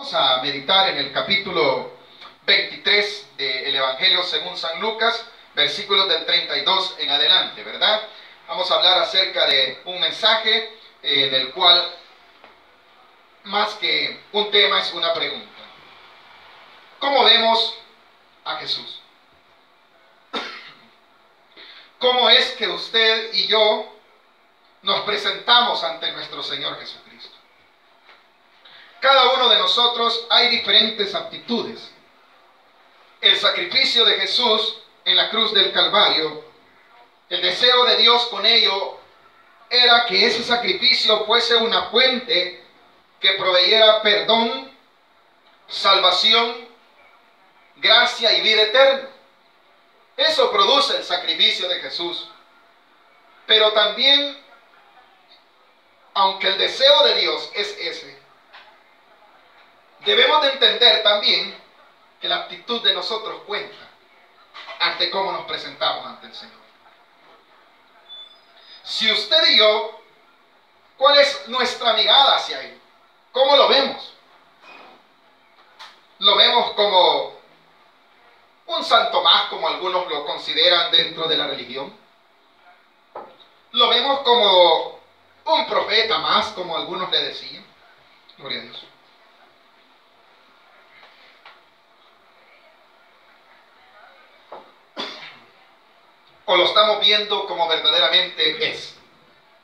Vamos a meditar en el capítulo 23 del Evangelio según San Lucas, versículos del 32 en adelante, ¿verdad? Vamos a hablar acerca de un mensaje del cual, más que un tema, es una pregunta. ¿Cómo vemos a Jesús? ¿Cómo es que usted y yo nos presentamos ante nuestro Señor Jesucristo? Cada uno de nosotros hay diferentes aptitudes. El sacrificio de Jesús en la cruz del Calvario, el deseo de Dios con ello era que ese sacrificio fuese una fuente que proveyera perdón, salvación, gracia y vida eterna. Eso produce el sacrificio de Jesús. Pero también, aunque el deseo de Dios es ese, debemos de entender también que la actitud de nosotros cuenta ante cómo nos presentamos ante el Señor. Si usted y yo, ¿cuál es nuestra mirada hacia Él? ¿Cómo lo vemos? ¿Lo vemos como un santo más, como algunos lo consideran dentro de la religión? ¿Lo vemos como un profeta más, como algunos le decían? Gloria a Dios. ¿O lo estamos viendo como verdaderamente es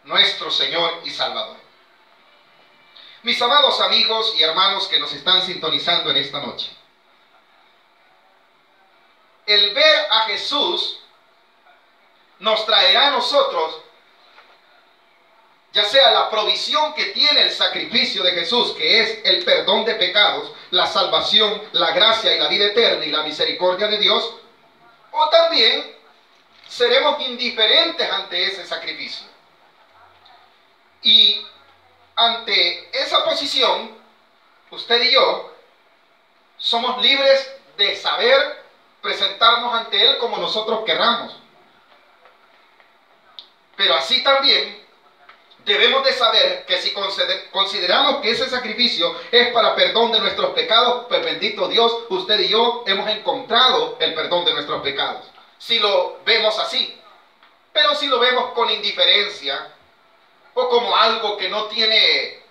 nuestro Señor y Salvador? Mis amados amigos y hermanos que nos están sintonizando en esta noche, el ver a Jesús nos traerá a nosotros, ya sea la provisión que tiene el sacrificio de Jesús, que es el perdón de pecados, la salvación, la gracia y la vida eterna y la misericordia de Dios, o también seremos indiferentes ante ese sacrificio. Y ante esa posición, usted y yo somos libres de saber presentarnos ante Él como nosotros querramos. Pero así también debemos de saber que si consideramos que ese sacrificio es para perdón de nuestros pecados, pues bendito Dios, usted y yo hemos encontrado el perdón de nuestros pecados. Si lo vemos así. Pero si lo vemos con indiferencia o como algo que no tiene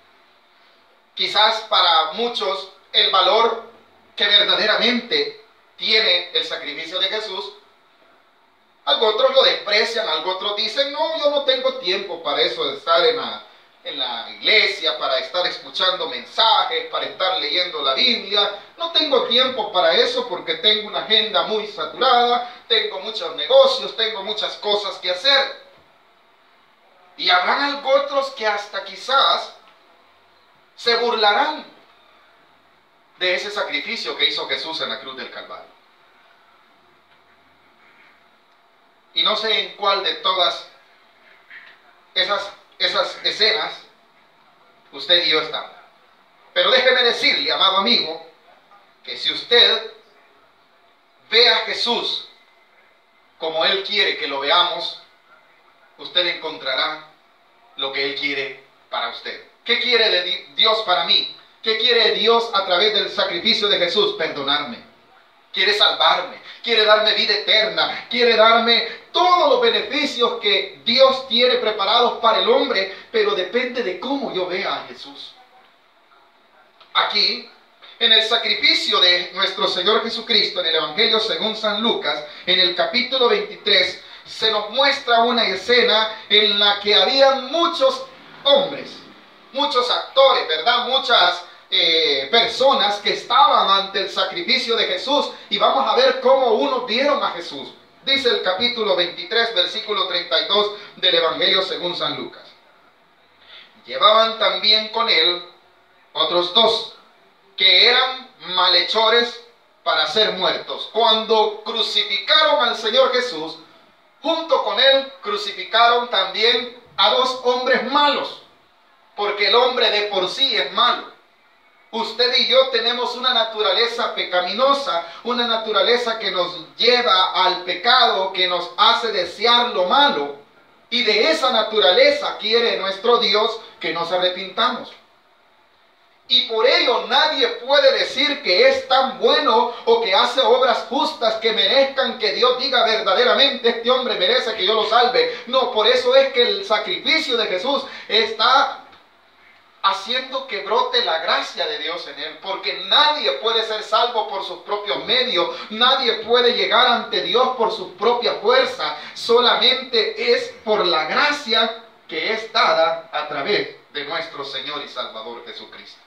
quizás para muchos el valor que verdaderamente tiene el sacrificio de Jesús, algo otros lo desprecian, algo otros dicen, no, yo no tengo tiempo para eso de estar en la iglesia, para estar escuchando mensajes, para estar leyendo la Biblia. No tengo tiempo para eso porque tengo una agenda muy saturada, tengo muchos negocios, tengo muchas cosas que hacer. Y habrán algo otros que hasta quizás se burlarán de ese sacrificio que hizo Jesús en la cruz del Calvario. Y no sé en cuál de todas esas escenas usted y yo estamos. Pero déjeme decirle, amado amigo, que si usted ve a Jesús como Él quiere que lo veamos, usted encontrará lo que Él quiere para usted. ¿Qué quiere Dios para mí? ¿Qué quiere Dios a través del sacrificio de Jesús? Perdonarme. Quiere salvarme, quiere darme vida eterna, quiere darme todos los beneficios que Dios tiene preparados para el hombre, pero depende de cómo yo vea a Jesús. Aquí, en el sacrificio de nuestro Señor Jesucristo, en el Evangelio según San Lucas, en el capítulo 23, se nos muestra una escena en la que habían muchos hombres, muchos actores, ¿verdad? Muchas personas que estaban ante el sacrificio de Jesús, y vamos a ver cómo unos vieron a Jesús. Dice el capítulo 23, versículo 32 del Evangelio según San Lucas. Llevaban también con él otros dos, que eran malhechores para ser muertos. Cuando crucificaron al Señor Jesús, junto con él crucificaron también a dos hombres malos, porque el hombre de por sí es malo. Usted y yo tenemos una naturaleza pecaminosa, una naturaleza que nos lleva al pecado, que nos hace desear lo malo. Y de esa naturaleza quiere nuestro Dios que nos arrepintamos. Y por ello nadie puede decir que es tan bueno o que hace obras justas que merezcan que Dios diga verdaderamente este hombre merece que yo lo salve. No, por eso es que el sacrificio de Jesús está haciendo que brote la gracia de Dios en él, porque nadie puede ser salvo por sus propios medios, nadie puede llegar ante Dios por su propia fuerza, solamente es por la gracia que es dada a través de nuestro Señor y Salvador Jesucristo.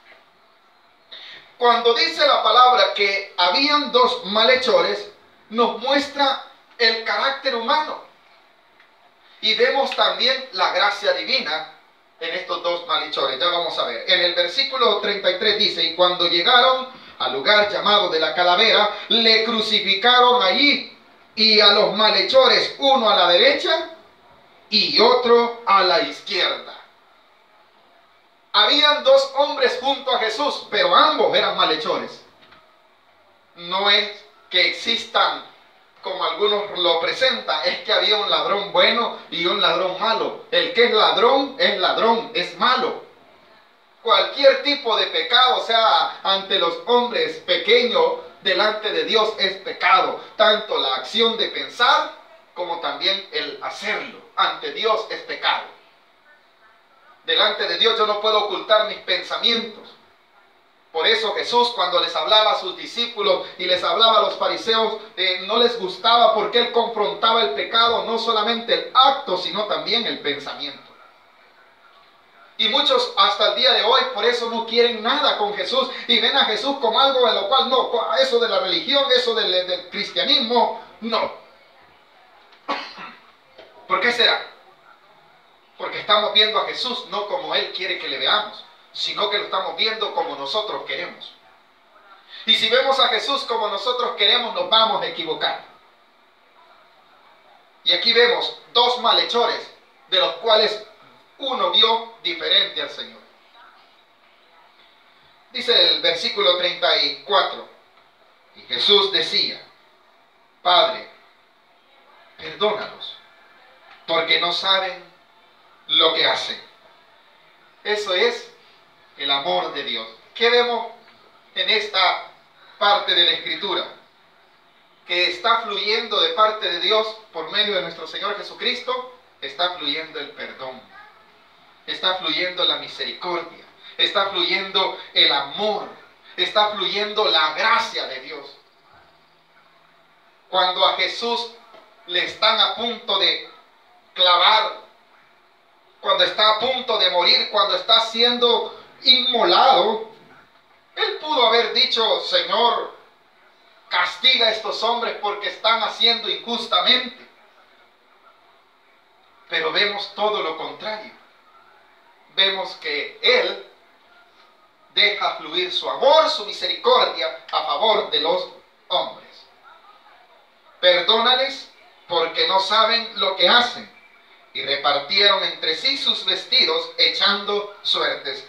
Cuando dice la palabra que habían dos malhechores, nos muestra el carácter humano y vemos también la gracia divina en estos dos malhechores. Ya vamos a ver. En el versículo 33 dice: y cuando llegaron al lugar llamado de la calavera, le crucificaron allí, y a los malhechores, uno a la derecha y otro a la izquierda. Habían dos hombres junto a Jesús, pero ambos eran malhechores. No es que existan como algunos lo presentan, es que había un ladrón bueno y un ladrón malo. El que es ladrón, es malo. Cualquier tipo de pecado, sea ante los hombres pequeños, delante de Dios es pecado. Tanto la acción de pensar como también el hacerlo. Ante Dios es pecado. Delante de Dios yo no puedo ocultar mis pensamientos. Por eso Jesús, cuando les hablaba a sus discípulos y les hablaba a los fariseos, no les gustaba, porque Él confrontaba el pecado, no solamente el acto, sino también el pensamiento. Y muchos hasta el día de hoy por eso no quieren nada con Jesús y ven a Jesús como algo en lo cual no, eso de la religión, eso del cristianismo, no. ¿Por qué será? Porque estamos viendo a Jesús no como Él quiere que le veamos, sino que lo estamos viendo como nosotros queremos. Y si vemos a Jesús como nosotros queremos, nos vamos a equivocar. Y aquí vemos dos malhechores, de los cuales uno vio diferente al Señor. Dice el versículo 34, y Jesús decía: Padre, perdónalos, porque no saben lo que hacen. Eso es el amor de Dios. ¿Qué vemos en esta parte de la Escritura? Que está fluyendo de parte de Dios por medio de nuestro Señor Jesucristo, está fluyendo el perdón, está fluyendo la misericordia, está fluyendo el amor, está fluyendo la gracia de Dios. Cuando a Jesús le están a punto de clavar, cuando está a punto de morir, cuando está siendo inmolado, Él pudo haber dicho: Señor, castiga a estos hombres porque están haciendo injustamente. Pero vemos todo lo contrario. Vemos que Él deja fluir su amor, su misericordia a favor de los hombres. Perdónales porque no saben lo que hacen. Y repartieron entre sí sus vestidos, echando suertes.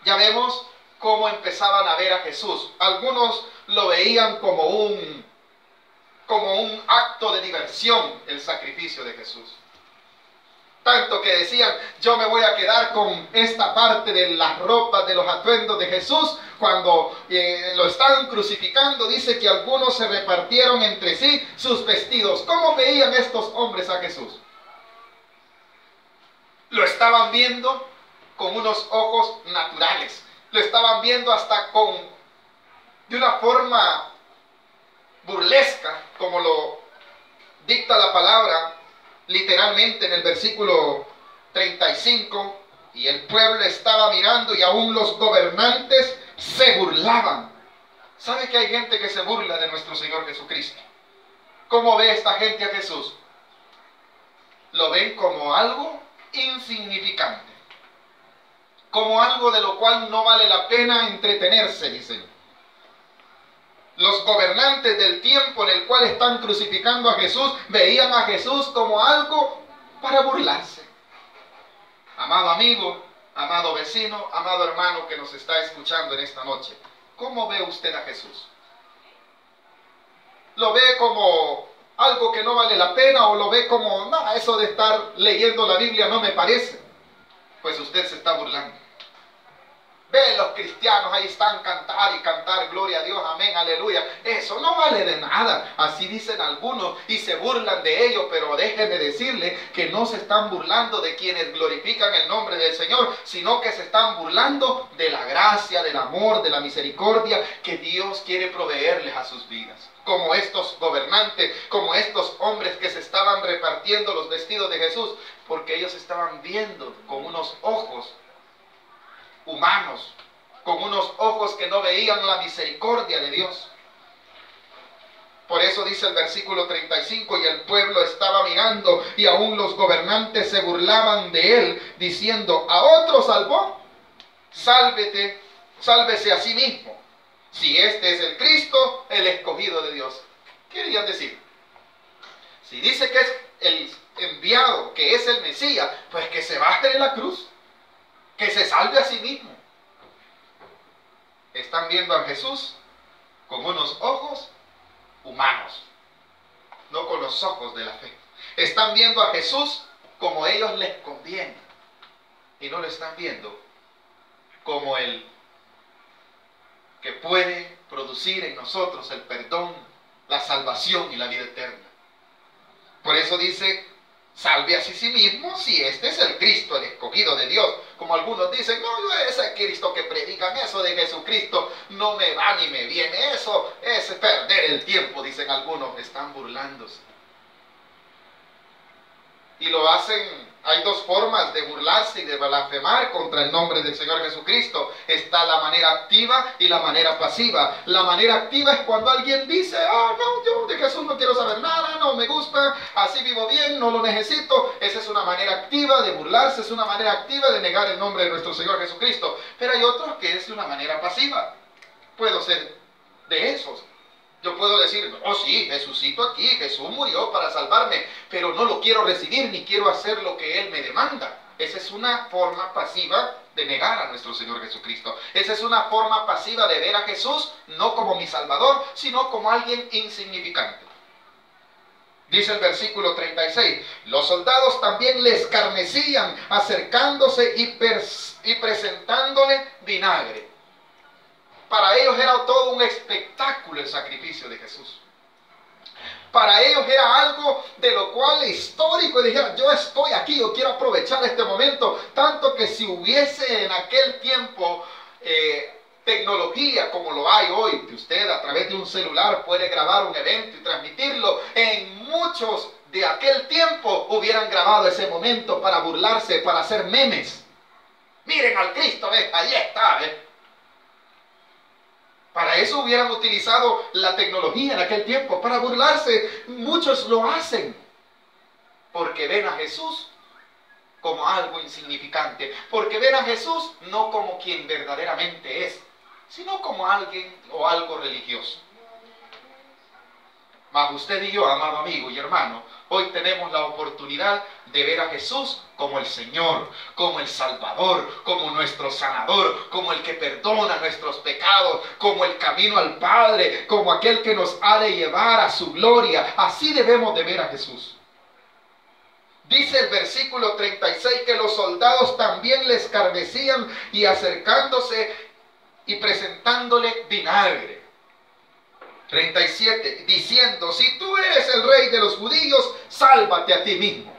Ya vemos cómo empezaban a ver a Jesús. Algunos lo veían como un acto de diversión, el sacrificio de Jesús. Tanto que decían: yo me voy a quedar con esta parte de las ropas, de los atuendos de Jesús. Cuando lo estaban crucificando, dice que algunos se repartieron entre sí sus vestidos. ¿Cómo veían estos hombres a Jesús? Lo estaban viendo con unos ojos naturales. Lo estaban viendo hasta de una forma burlesca, como lo dicta la palabra literalmente en el versículo 35. Y el pueblo estaba mirando, y aún los gobernantes se burlaban. ¿Sabe que hay gente que se burla de nuestro Señor Jesucristo? ¿Cómo ve esta gente a Jesús? Lo ven como algo insignificante, como algo de lo cual no vale la pena entretenerse, dicen. Los gobernantes del tiempo en el cual están crucificando a Jesús veían a Jesús como algo para burlarse. Amado amigo, amado vecino, amado hermano que nos está escuchando en esta noche, ¿cómo ve usted a Jesús? ¿Lo ve como algo que no vale la pena, o lo ve como: no, eso de estar leyendo la Biblia no me parece? Pues usted se está burlando. Ve, los cristianos ahí están cantar y cantar, gloria a Dios, amén, aleluya. Eso no vale de nada, así dicen algunos y se burlan de ello, pero déjeme decirle que no se están burlando de quienes glorifican el nombre del Señor, sino que se están burlando de la gracia, del amor, de la misericordia que Dios quiere proveerles a sus vidas. Como estos gobernantes, como estos hombres que se estaban repartiendo los vestidos de Jesús, porque ellos estaban viendo con unos ojos humanos, con unos ojos que no veían la misericordia de Dios. Por eso dice el versículo 35, y el pueblo estaba mirando, y aún los gobernantes se burlaban de él, diciendo, a otro salvó, sálvese a sí mismo, si este es el Cristo, el escogido de Dios. ¿Qué querían decir? Si dice que es el enviado, que es el Mesías, pues que se baje de la cruz, que se salve a sí mismo. Están viendo a Jesús con unos ojos humanos, no con los ojos de la fe. Están viendo a Jesús como a ellos les conviene, y no lo están viendo como el que puede producir en nosotros el perdón, la salvación y la vida eterna. Por eso dice, salve a sí mismo si este es el Cristo, el escogido de Dios. Como algunos dicen, no, yo ese Cristo que predican, eso de Jesucristo no me va ni me viene, eso es perder el tiempo, dicen algunos, están burlándose. Y lo hacen, hay dos formas de burlarse y de blasfemar contra el nombre del Señor Jesucristo. Está la manera activa y la manera pasiva. La manera activa es cuando alguien dice, no, yo de Jesús no quiero saber nada, no me gusta, así vivo bien, no lo necesito. Esa es una manera activa de burlarse, es una manera activa de negar el nombre de nuestro Señor Jesucristo. Pero hay otros que es una manera pasiva. Puedo ser de esos. Yo puedo decir, oh sí, Jesucito aquí, Jesús murió para salvarme, pero no lo quiero recibir ni quiero hacer lo que Él me demanda. Esa es una forma pasiva de negar a nuestro Señor Jesucristo. Esa es una forma pasiva de ver a Jesús no como mi Salvador, sino como alguien insignificante. Dice el versículo 36, los soldados también le escarnecían, acercándose y presentándole vinagre. Para ellos era todo un espectáculo el sacrificio de Jesús. Para ellos era algo de lo cual histórico, y dijeron, yo estoy aquí, yo quiero aprovechar este momento, tanto que si hubiese en aquel tiempo tecnología como lo hay hoy, que usted a través de un celular puede grabar un evento y transmitirlo, en muchos de aquel tiempo hubieran grabado ese momento para burlarse, para hacer memes. Miren al Cristo, ¿ves? Ahí está, ¿ves? Para eso hubieran utilizado la tecnología en aquel tiempo, para burlarse. Muchos lo hacen, porque ven a Jesús como algo insignificante, porque ven a Jesús no como quien verdaderamente es, sino como alguien o algo religioso. Mas usted y yo, amado amigo y hermano, hoy tenemos la oportunidad de ver a Jesús como el Señor, como el Salvador, como nuestro sanador, como el que perdona nuestros pecados, como el camino al Padre, como aquel que nos ha de llevar a su gloria. Así debemos de ver a Jesús. Dice el versículo 36 que los soldados también le escarnecían y acercándose y presentándole vinagre. 37, diciendo, si tú eres el rey de los judíos, sálvate a ti mismo.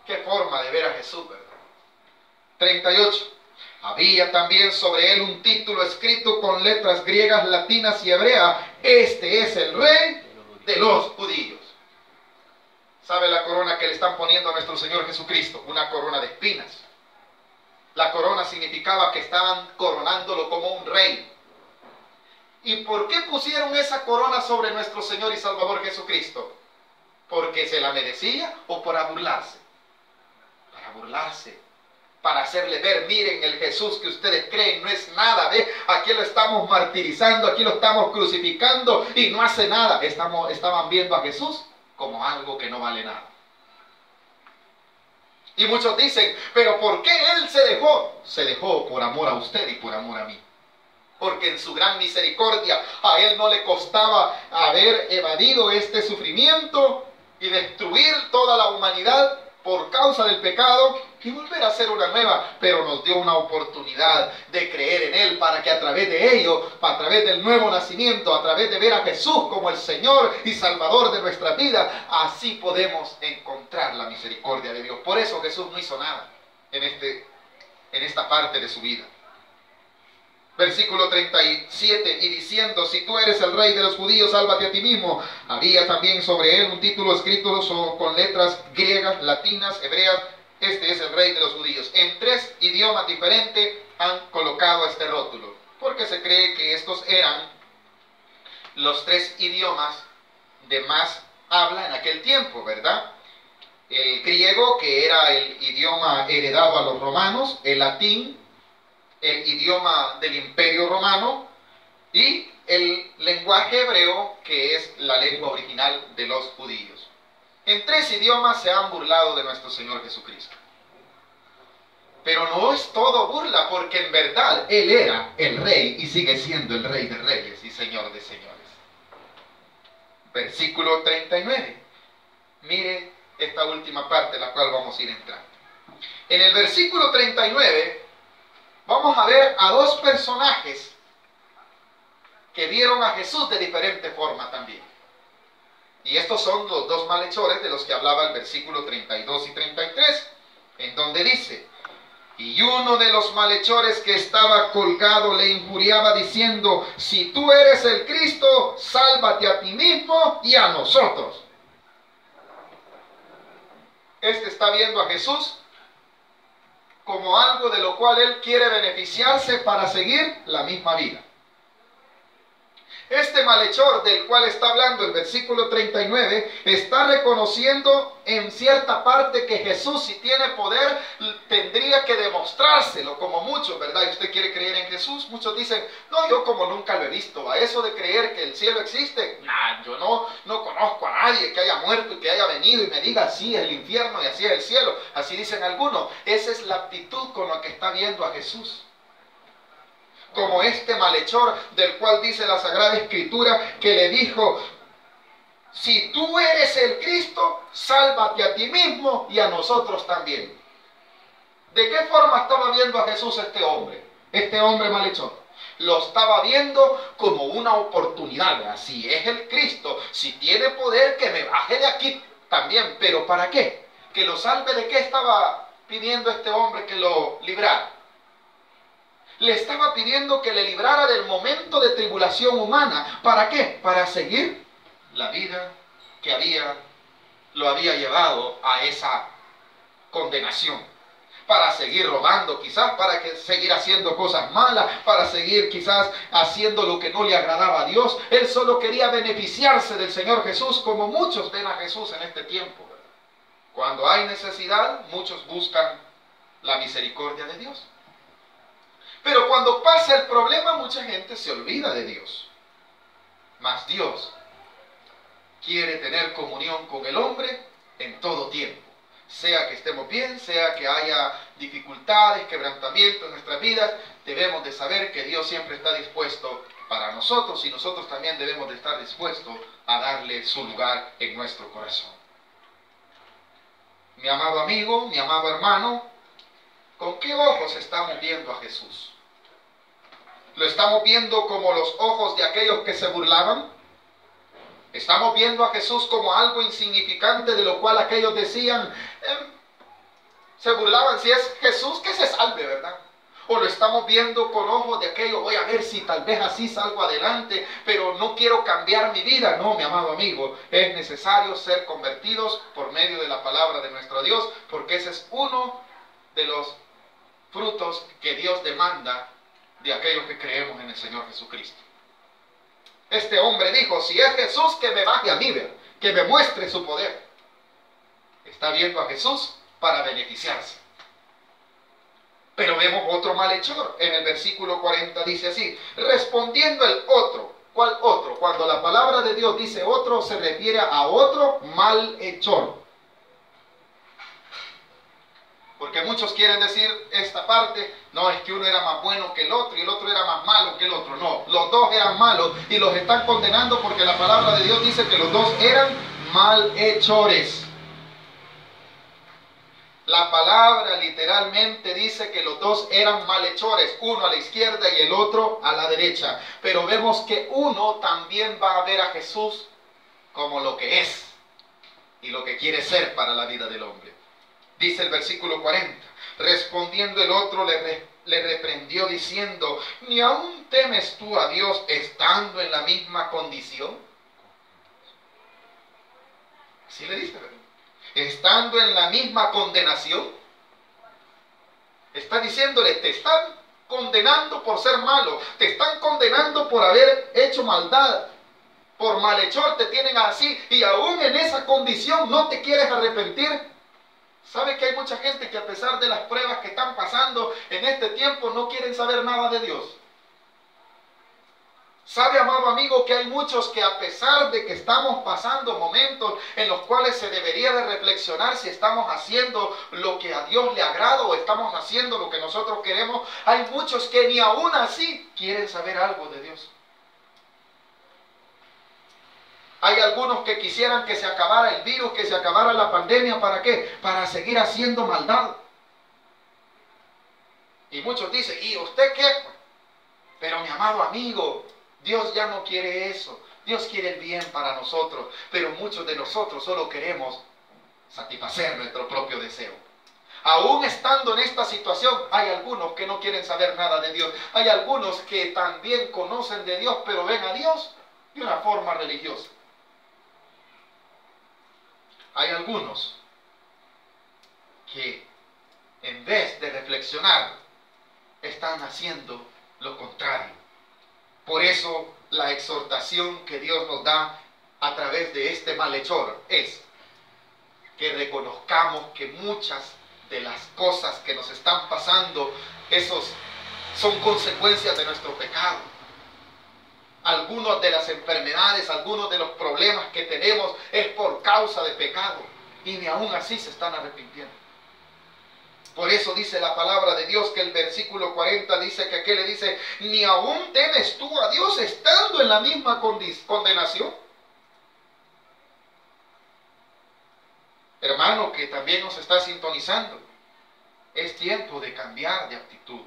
Qué forma de ver a Jesús, ¿verdad? 38, había también sobre él un título escrito con letras griegas, latinas y hebreas, este es el rey de los judíos. ¿Sabe la corona que le están poniendo a nuestro Señor Jesucristo? Una corona de espinas. La corona significaba que estaban coronándolo como un rey. ¿Y por qué pusieron esa corona sobre nuestro Señor y Salvador Jesucristo? ¿Porque se la merecía o para burlarse? Para burlarse, para hacerle ver, miren, el Jesús que ustedes creen no es nada, ¿ve? Aquí lo estamos martirizando, aquí lo estamos crucificando y no hace nada. Estaban viendo a Jesús como algo que no vale nada. Y muchos dicen, pero ¿por qué Él se dejó? Se dejó por amor a usted y por amor a mí. Porque en su gran misericordia a Él no le costaba haber evadido este sufrimiento y destruir toda la humanidad por causa del pecado, y volver a hacer una nueva, pero nos dio una oportunidad de creer en Él para que a través de ello, a través del nuevo nacimiento, a través de ver a Jesús como el Señor y Salvador de nuestra vida, así podemos encontrar la misericordia de Dios. Por eso Jesús no hizo nada en esta parte de su vida. Versículo 37, y diciendo, si tú eres el rey de los judíos, sálvate a ti mismo. Había también sobre él un título escrito con letras griegas, latinas, hebreas. Este es el rey de los judíos. En 3 idiomas diferentes han colocado este rótulo, porque se cree que estos eran los 3 idiomas de más habla en aquel tiempo, ¿verdad? El griego, que era el idioma heredado a los romanos, el latín, el idioma del Imperio Romano, y el lenguaje hebreo, que es la lengua original de los judíos. En 3 idiomas se han burlado de nuestro Señor Jesucristo. Pero no es todo burla, porque en verdad Él era el Rey y sigue siendo el Rey de Reyes y Señor de Señores. Versículo 39. Mire esta última parte, la cual vamos a ir entrando. En el versículo 39 vamos a ver a 2 personajes que vieron a Jesús de diferente forma también. Y estos son los 2 malhechores de los que hablaba el versículo 32 y 33, en donde dice, y uno de los malhechores que estaba colgado le injuriaba diciendo, si tú eres el Cristo, sálvate a ti mismo y a nosotros. Este está viendo a Jesús como algo de lo cual él quiere beneficiarse para seguir la misma vida. Este malhechor del cual está hablando el versículo 39 está reconociendo en cierta parte que Jesús, si tiene poder, tendría que demostrárselo, como muchos, ¿verdad? Y usted quiere creer en Jesús, muchos dicen, no, yo como nunca lo he visto, a eso de creer que el cielo existe, nah, yo no conozco a nadie que haya muerto y que haya venido y me diga, así es el infierno y así es el cielo, así dicen algunos. Esa es la actitud con la que está viendo a Jesús. Como este malhechor del cual dice la Sagrada Escritura que le dijo, si tú eres el Cristo, sálvate a ti mismo y a nosotros también. ¿De qué forma estaba viendo a Jesús este hombre malhechor? Lo estaba viendo como una oportunidad. Si es el Cristo, si tiene poder, que me baje de aquí también. ¿Pero para qué? ¿Que lo salve de qué estaba pidiendo este hombre que lo librara? Le estaba pidiendo que le librara del momento de tribulación humana. ¿Para qué? Para seguir la vida que lo había llevado a esa condenación. Para seguir robando quizás, para seguir haciendo cosas malas, para seguir quizás haciendo lo que no le agradaba a Dios. Él solo quería beneficiarse del Señor Jesús, como muchos ven a Jesús en este tiempo. Cuando hay necesidad, muchos buscan la misericordia de Dios. Pero cuando pasa el problema, mucha gente se olvida de Dios. Mas Dios quiere tener comunión con el hombre en todo tiempo. Sea que estemos bien, sea que haya dificultades, quebrantamientos en nuestras vidas, debemos de saber que Dios siempre está dispuesto para nosotros y nosotros también debemos de estar dispuestos a darle su lugar en nuestro corazón. Mi amado amigo, mi amado hermano, ¿con qué ojos estamos viendo a Jesús? ¿Lo estamos viendo como los ojos de aquellos que se burlaban? ¿Estamos viendo a Jesús como algo insignificante de lo cual aquellos decían, se burlaban, si es Jesús que se salve, ¿verdad? ¿O lo estamos viendo con ojos de aquello, voy a ver si tal vez así salgo adelante, pero no quiero cambiar mi vida? No, mi amado amigo, es necesario ser convertidos por medio de la palabra de nuestro Dios, porque ese es uno de los frutos que Dios demanda de aquellos que creemos en el Señor Jesucristo. Este hombre dijo, si es Jesús, que me baje a mí, que me muestre su poder. Está viendo a Jesús para beneficiarse. Pero vemos otro malhechor. En el versículo 40 dice así, respondiendo el otro. ¿Cuál otro? Cuando la palabra de Dios dice otro, se refiere a otro malhechor. Porque muchos quieren decir esta parte, no, es que uno era más bueno que el otro y el otro era más malo que el otro. No, los dos eran malos y los están condenando porque la palabra de Dios dice que los dos eran malhechores. La palabra literalmente dice que los dos eran malhechores, uno a la izquierda y el otro a la derecha. Pero vemos que uno también va a ver a Jesús como lo que es y lo que quiere ser para la vida del hombre. Dice el versículo 40, respondiendo el otro le reprendió diciendo, ¿ni aún temes tú a Dios estando en la misma condición? Así le dice, ¿verdad? Estando en la misma condenación. Está diciéndole, te están condenando por ser malo, te están condenando por haber hecho maldad, por malhechor te tienen así, y aún en esa condición no te quieres arrepentir. ¿Sabe que hay mucha gente que a pesar de las pruebas que están pasando en este tiempo no quieren saber nada de Dios? ¿Sabe, amado amigo, que hay muchos que a pesar de que estamos pasando momentos en los cuales se debería de reflexionar si estamos haciendo lo que a Dios le agrada o estamos haciendo lo que nosotros queremos, hay muchos que ni aún así quieren saber algo de Dios? Hay algunos que quisieran que se acabara el virus, que se acabara la pandemia. ¿Para qué? Para seguir haciendo maldad. Y muchos dicen, ¿y usted qué? Pero mi amado amigo, Dios ya no quiere eso. Dios quiere el bien para nosotros. Pero muchos de nosotros solo queremos satisfacer nuestro propio deseo. Aún estando en esta situación, hay algunos que no quieren saber nada de Dios. Hay algunos que también conocen de Dios, pero ven a Dios de una forma religiosa. Hay algunos que en vez de reflexionar, están haciendo lo contrario. Por eso la exhortación que Dios nos da a través de este malhechor es que reconozcamos que muchas de las cosas que nos están pasando, esos son consecuencias de nuestro pecado. Algunas de las enfermedades, algunos de los problemas que tenemos es por causa de pecado. Y ni aún así se están arrepintiendo. Por eso dice la palabra de Dios que el versículo 40 dice que aquí le dice, ¿ni aún temes tú a Dios estando en la misma condenación? Hermano que también nos está sintonizando, es tiempo de cambiar de actitud.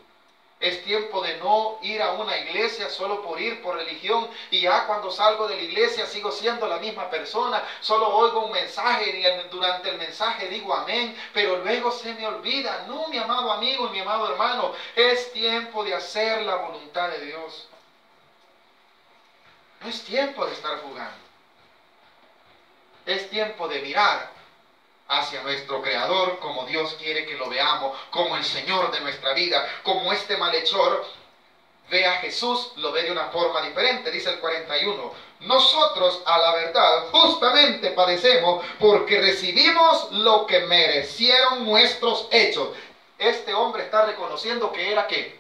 Es tiempo de no ir a una iglesia solo por ir, por religión, y ya cuando salgo de la iglesia sigo siendo la misma persona, solo oigo un mensaje y durante el mensaje digo amén, pero luego se me olvida. No, mi amado amigo y mi amado hermano, es tiempo de hacer la voluntad de Dios. No es tiempo de estar jugando. Es tiempo de mirar hacia nuestro Creador como Dios quiere que lo veamos, como el Señor de nuestra vida. Como este malhechor ve a Jesús, lo ve de una forma diferente. Dice el 41, nosotros a la verdad justamente padecemos porque recibimos lo que merecieron nuestros hechos. Este hombre está reconociendo que era ¿qué?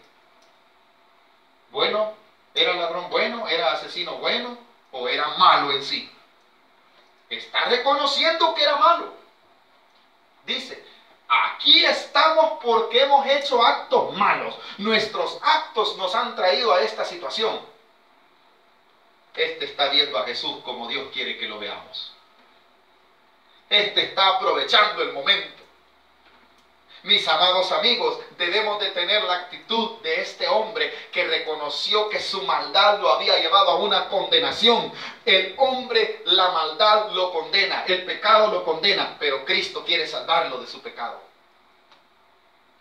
Bueno, era ladrón bueno, era asesino bueno o era malo en sí. Está reconociendo que era malo. Dice, aquí estamos porque hemos hecho actos malos. Nuestros actos nos han traído a esta situación. Este está viendo a Jesús como Dios quiere que lo veamos. Este está aprovechando el momento. Mis amados amigos, debemos de tener la actitud de este hombre que reconoció que su maldad lo había llevado a una condenación. El hombre, la maldad lo condena, el pecado lo condena, pero Cristo quiere salvarlo de su pecado.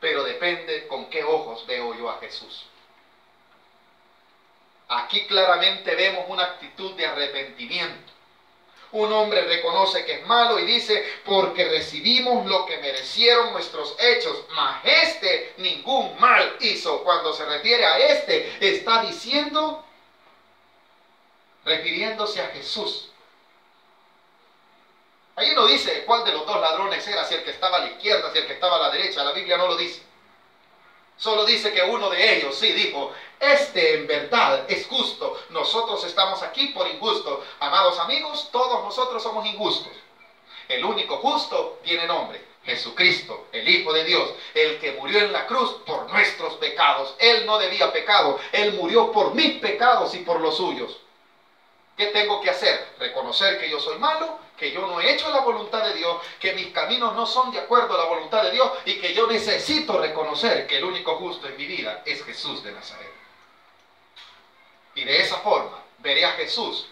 Pero depende con qué ojos veo yo a Jesús. Aquí claramente vemos una actitud de arrepentimiento. Un hombre reconoce que es malo y dice, porque recibimos lo que merecieron nuestros hechos, mas este ningún mal hizo. Cuando se refiere a este, está diciendo, refiriéndose a Jesús. Ahí no dice cuál de los dos ladrones era, si el que estaba a la izquierda, si el que estaba a la derecha. La Biblia no lo dice. Solo dice que uno de ellos sí dijo, este en verdad es justo. Nosotros estamos aquí por injusto. Amados amigos, todos nosotros somos injustos. El único justo tiene nombre, Jesucristo, el Hijo de Dios, el que murió en la cruz por nuestros pecados. Él no debía pecado, Él murió por mis pecados y por los suyos. ¿Qué tengo que hacer? Reconocer que yo soy malo, que yo no he hecho la voluntad de Dios, que mis caminos no son de acuerdo a la voluntad de Dios y que yo necesito reconocer que el único justo en mi vida es Jesús de Nazaret. Y de esa forma veré a Jesús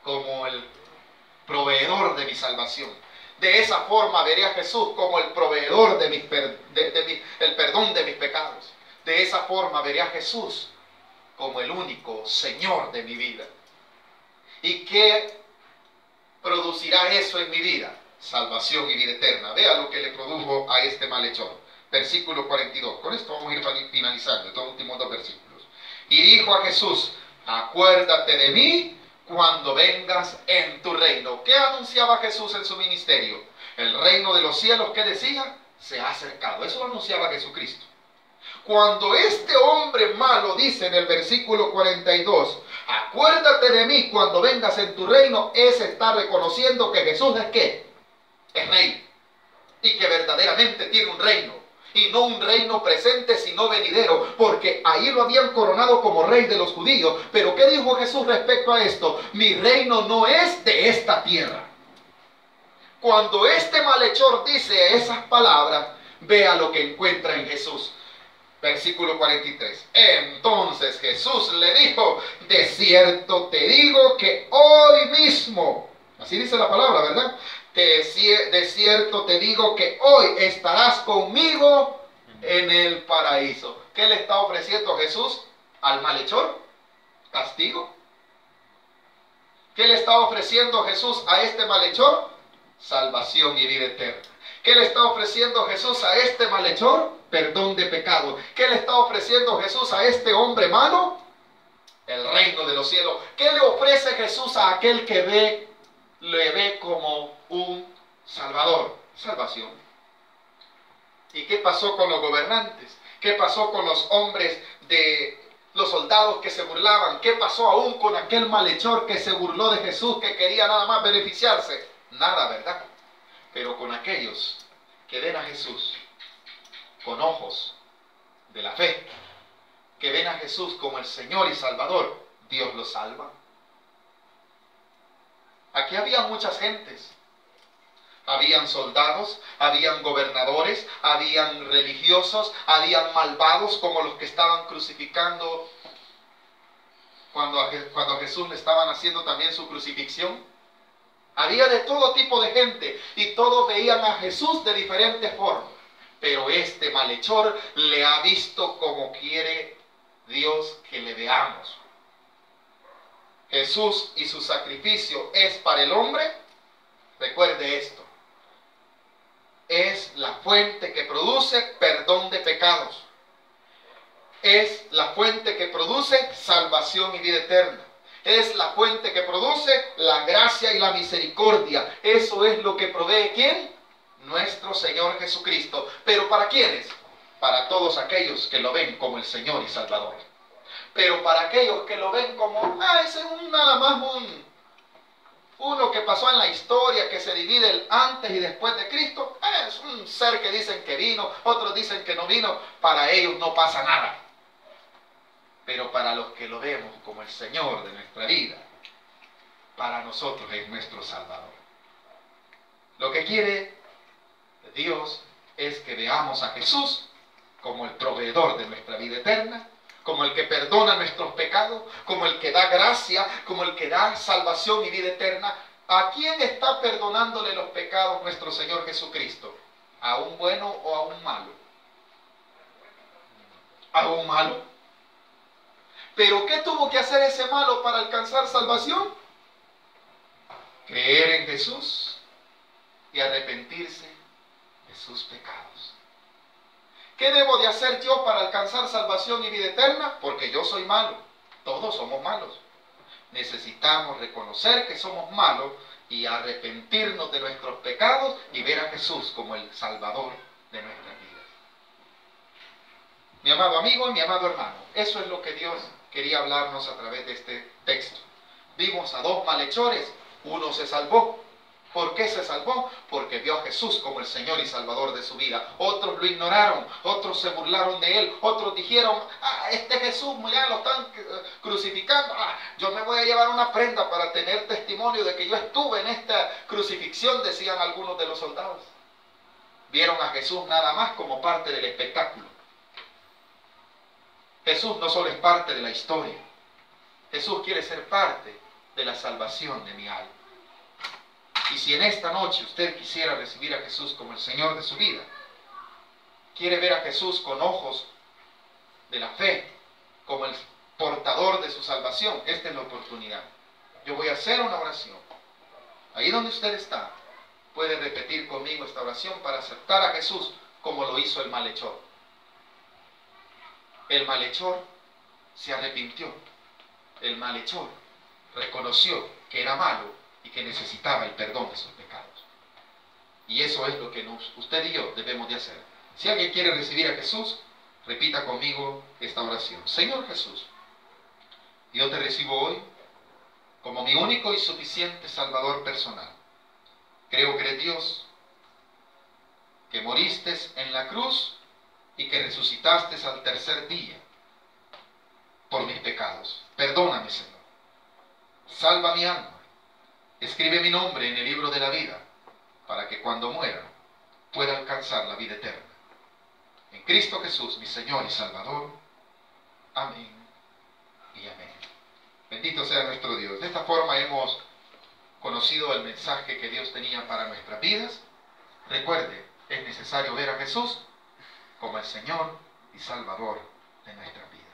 como el proveedor de mi salvación. De esa forma veré a Jesús como el proveedor de el perdón de mis pecados. De esa forma veré a Jesús como el único Señor de mi vida. ¿Y qué producirá eso en mi vida? Salvación y vida eterna. Vea lo que le produjo a este malhechor. Versículo 42. Con esto vamos a ir finalizando estos últimos dos versículos. Y dijo a Jesús: acuérdate de mí cuando vengas en tu reino. ¿Qué anunciaba Jesús en su ministerio? El reino de los cielos, ¿qué decía? Se ha acercado. Eso lo anunciaba Jesucristo. Cuando este hombre malo dice en el versículo 42, acuérdate de mí cuando vengas en tu reino, es estar reconociendo que Jesús es ¿qué? Es rey. Y que verdaderamente tiene un reino. Y no un reino presente, sino venidero, porque ahí lo habían coronado como rey de los judíos. Pero ¿qué dijo Jesús respecto a esto? Mi reino no es de esta tierra. Cuando este malhechor dice esas palabras, vea lo que encuentra en Jesús. Versículo 43. Entonces Jesús le dijo: de cierto te digo que hoy mismo, así dice la palabra, ¿verdad? De cierto te digo que hoy estarás conmigo en el paraíso. ¿Qué le está ofreciendo Jesús al malhechor? ¿Castigo? ¿Qué le está ofreciendo Jesús a este malhechor? Salvación y vida eterna. ¿Qué le está ofreciendo Jesús a este malhechor? Perdón de pecado. ¿Qué le está ofreciendo Jesús a este hombre malo? El reino de los cielos. ¿Qué le ofrece Jesús a aquel que le ve como un salvador? Salvación. ¿Y qué pasó con los gobernantes? ¿Qué pasó con los hombres los soldados que se burlaban? ¿Qué pasó aún con aquel malhechor que se burló de Jesús, que quería nada más beneficiarse? Nada, ¿verdad? Pero con aquellos que ven a Jesús con ojos de la fe, que ven a Jesús como el Señor y Salvador, Dios los salva. Aquí había muchas gentes. Habían soldados, habían gobernadores, habían religiosos, habían malvados como los que estaban crucificando cuando a Jesús le estaban haciendo también su crucifixión. Había de todo tipo de gente y todos veían a Jesús de diferentes formas. Pero este malhechor le ha visto como quiere Dios que le veamos. Jesús y su sacrificio es para el hombre. Recuerde esto. Es la fuente que produce perdón de pecados. Es la fuente que produce salvación y vida eterna. Es la fuente que produce la gracia y la misericordia. Eso es lo que provee ¿quién? Nuestro Señor Jesucristo. ¿Pero para quiénes? Para todos aquellos que lo ven como el Señor y Salvador. Pero para aquellos que lo ven como, ese es nada más uno que pasó en la historia, que se divide el antes y después de Cristo, es un ser que dicen que vino, otros dicen que no vino, para ellos no pasa nada. Pero para los que lo vemos como el Señor de nuestra vida, para nosotros es nuestro Salvador. Lo que quiere Dios es que veamos a Jesús como el proveedor de nuestra vida eterna, como el que perdona nuestros pecados, como el que da gracia, como el que da salvación y vida eterna. ¿A quién está perdonándole los pecados nuestro Señor Jesucristo? ¿A un bueno o a un malo? ¿A un malo? ¿Pero qué tuvo que hacer ese malo para alcanzar salvación? Creer en Jesús y arrepentirse de sus pecados. ¿Qué debo de hacer yo para alcanzar salvación y vida eterna? Porque yo soy malo. Todos somos malos. Necesitamos reconocer que somos malos y arrepentirnos de nuestros pecados y ver a Jesús como el Salvador de nuestras vidas. Mi amado amigo y mi amado hermano, eso es lo que Dios quería hablarnos a través de este texto. Vimos a dos malhechores, uno se salvó ¿Por qué se salvó? Porque vio a Jesús como el Señor y Salvador de su vida. Otros lo ignoraron, otros se burlaron de él, otros dijeron, este Jesús, ya lo están crucificando, yo me voy a llevar una prenda para tener testimonio de que yo estuve en esta crucifixión, decían algunos de los soldados. Vieron a Jesús nada más como parte del espectáculo. Jesús no solo es parte de la historia, Jesús quiere ser parte de la salvación de mi alma. Y si en esta noche usted quisiera recibir a Jesús como el Señor de su vida, quiere ver a Jesús con ojos de la fe, como el portador de su salvación, esta es la oportunidad. Yo voy a hacer una oración. Ahí donde usted está, puede repetir conmigo esta oración para aceptar a Jesús como lo hizo el malhechor. El malhechor se arrepintió. El malhechor reconoció que era malo y que necesitaba el perdón de sus pecados. Y eso es lo que usted y yo debemos de hacer. Si alguien quiere recibir a Jesús, repita conmigo esta oración. Señor Jesús, yo te recibo hoy como mi único y suficiente Salvador personal. Creo que eres Dios, que moriste en la cruz y que resucitaste al tercer día por mis pecados. Perdóname, Señor. Salva mi alma. Escribe mi nombre en el libro de la vida, para que cuando muera pueda alcanzar la vida eterna. En Cristo Jesús, mi Señor y Salvador. Amén y amén. Bendito sea nuestro Dios. De esta forma hemos conocido el mensaje que Dios tenía para nuestras vidas. Recuerde, es necesario ver a Jesús como el Señor y Salvador de nuestras vidas.